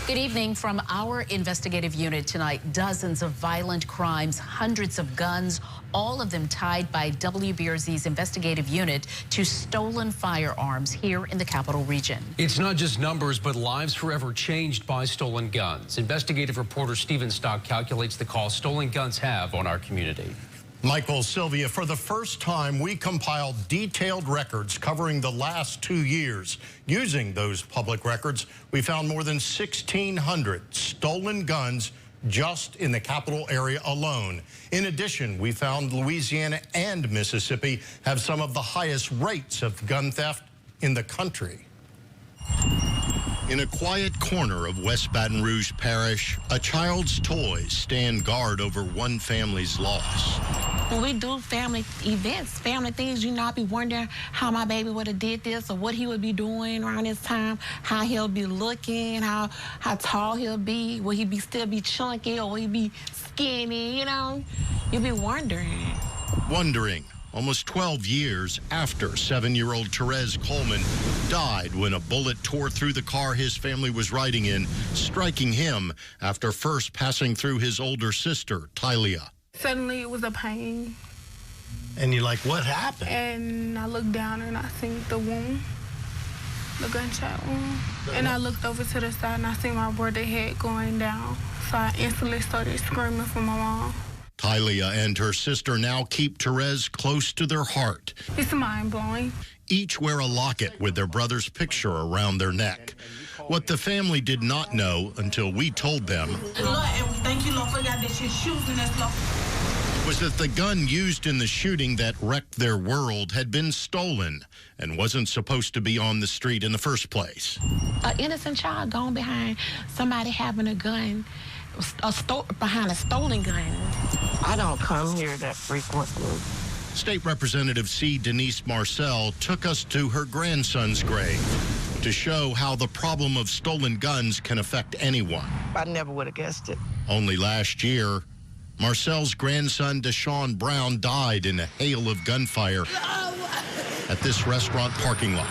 Good evening from our investigative unit tonight. Dozens of violent crimes, hundreds of guns, all of them tied by WBRZ's investigative unit to stolen firearms here in the capital region. It's not just numbers, but lives forever changed by stolen guns. Investigative reporter Stephen Stock calculates the cost stolen guns have on our community. Michael, Sylvia, for the first time, we compiled detailed records covering the last 2 years. Using those public records, we found more than 1,600 stolen guns just in the capital area alone. In addition, we found Louisiana and Mississippi have some of the highest rates of gun theft in the country. In a quiet corner of West Baton Rouge Parish, a child's toys stand guard over one family's loss. When we do family events, family things, you know, I be wondering how my baby would have did this or what he would be doing around this time, how he'll be looking, how tall he'll be, will he still be chunky or will he be skinny, you know? You'll be wondering. Almost 12 years after 7-year-old Therese Coleman died when a bullet tore through the car his family was riding in, striking him after first passing through his older sister, Tylia. Suddenly it was a pain. And you're like, what happened? And I looked down and I seen the wound, the gunshot wound. And I looked over to the side and I seen my brother head going down. So I instantly started screaming for my mom. Tylia and her sister now keep Therese close to their heart. It's mind-blowing. Each wear a locket with their brother's picture around their neck. What the family did not know until we told them was that the gun used in the shooting that wrecked their world had been stolen and wasn't supposed to be on the street in the first place. An innocent child gone behind somebody having a gun, behind a stolen gun. I don't come here that frequently. State Representative C. Denise Marcel took us to her grandson's grave to show how the problem of stolen guns can affect anyone. I never would have guessed it. Only last year, Marcel's grandson, Deshaun Brown, died in a hail of gunfire at this restaurant parking lot.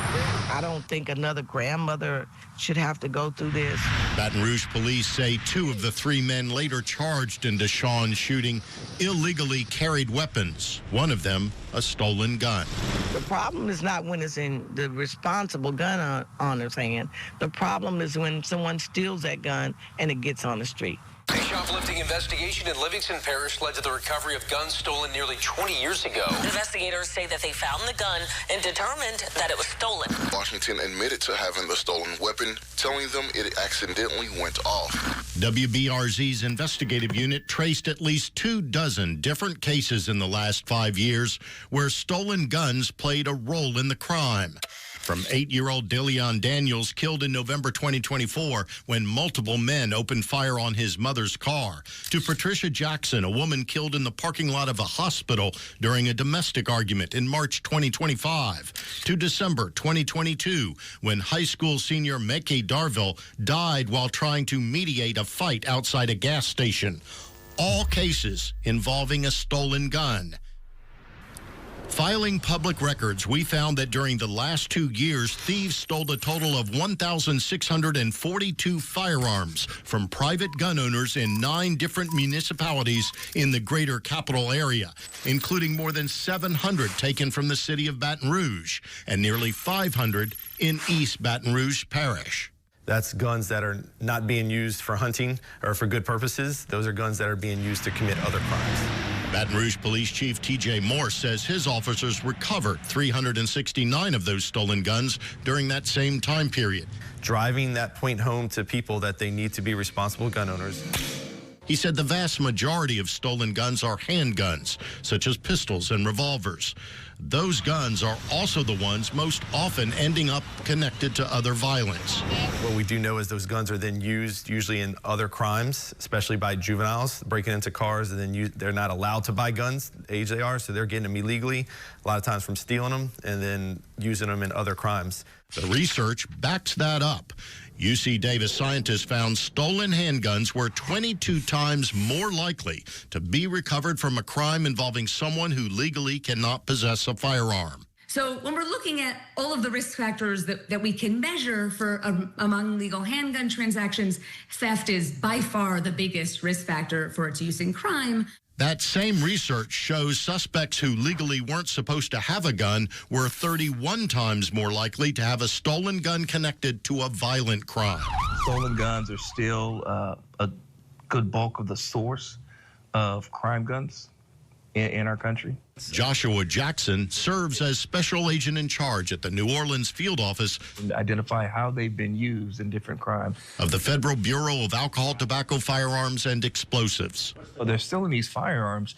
I don't think another grandmother should have to go through this. Baton Rouge police say 2 of the 3 men later charged in Deshaun's shooting illegally carried weapons, one of them a stolen gun. The problem is not when it's in the responsible gun owner's hand. The problem is when someone steals that gun and it gets on the street. A shoplifting investigation in Livingston Parish led to the recovery of guns stolen nearly 20 years ago. Investigators say that they found the gun and determined that it was stolen. Washington admitted to having the stolen weapon, telling them it accidentally went off. WBRZ's investigative unit traced at least 24 different cases in the last 5 years where stolen guns played a role in the crime. From 8-year-old Deleon Daniels, killed in November 2024 when multiple men opened fire on his mother's car, to Patricia Jackson, a woman killed in the parking lot of a hospital during a domestic argument in March 2025, to December 2022 when high school senior Mekhi Darville died while trying to mediate a fight outside a gas station. All cases involving a stolen gun. Filing public records, we found that during the last 2 years, thieves stole a total of 1,642 firearms from private gun owners in 9 different municipalities in the greater capital area, including more than 700 taken from the city of Baton Rouge and nearly 500 in East Baton Rouge Parish. That's guns that are not being used for hunting or for good purposes. Those are guns that are being used to commit other crimes. Baton Rouge Police Chief T.J. Morse says his officers recovered 369 of those stolen guns during that same time period. Driving that point home to people that they need to be responsible gun owners. He said the vast majority of stolen guns are handguns, such as pistols and revolvers. Those guns are also the ones most often ending up connected to other violence. What we do know is those guns are then used usually in other crimes, especially by juveniles, breaking into cars, and then they're not allowed to buy guns, the age they are, so they're getting them illegally, a lot of times from stealing them and then using them in other crimes. The research backs that up. UC Davis scientists found stolen handguns were 22 times more likely to be recovered from a crime involving someone who legally cannot possess a firearm. So when we're looking at all of the risk factors that we can measure for among legal handgun transactions, theft is by far the biggest risk factor for its use in crime. That same research shows suspects who legally weren't supposed to have a gun were 31 times more likely to have a stolen gun connected to a violent crime. Stolen guns are still a good bulk of the source of crime guns in our country. Joshua Jackson serves as special agent in charge at the New Orleans field office. Identify how they've been used in different crimes. Of the Federal Bureau of Alcohol, Tobacco, Firearms, and Explosives. They're stealing these firearms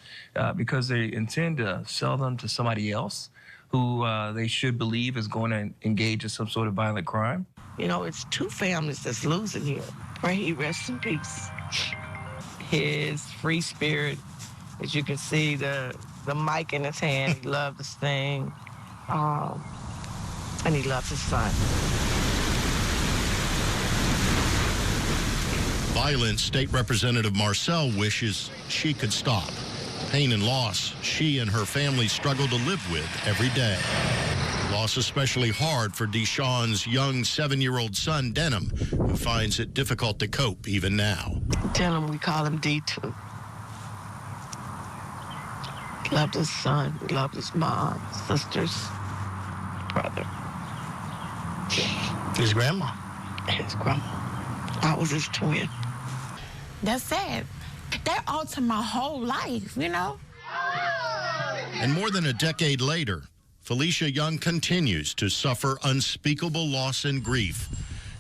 because they intend to sell them to somebody else who they should believe is going to engage in some sort of violent crime. You know, it's two families that's losing here. Pray he rests in peace. His free spirit, as you can see, the mic in his hand, he loved this thing, and he loves his son. Violence, State Representative Marcel wishes she could stop. Pain and loss she and her family struggle to live with every day. Loss especially hard for Deshawn's young 7-year-old son, Denham, who finds it difficult to cope even now. Tell him we call him D2. He loved his son, he loved his mom, sisters, brother. His grandma. His grandma. I was his twin. That's sad. That altered my whole life, you know? And more than a decade later, Felicia Young continues to suffer unspeakable loss and grief.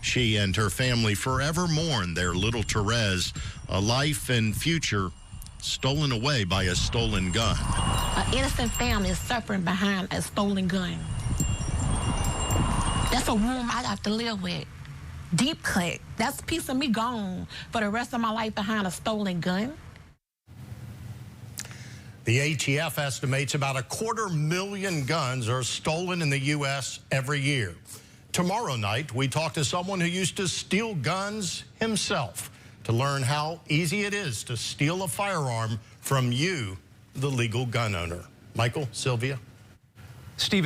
She and her family forever mourn their little Therese, a life and future stolen away by a stolen gun. An innocent family is suffering behind a stolen gun. That's a wound I have to live with. Deep cut. That's a piece of me gone for the rest of my life behind a stolen gun. The ATF estimates about 250,000 guns are stolen in the U.S. every year. Tomorrow night, we talk to someone who used to steal guns himself to learn how easy it is to steal a firearm from you, the legal gun owner. Michael, Sylvia. Steve.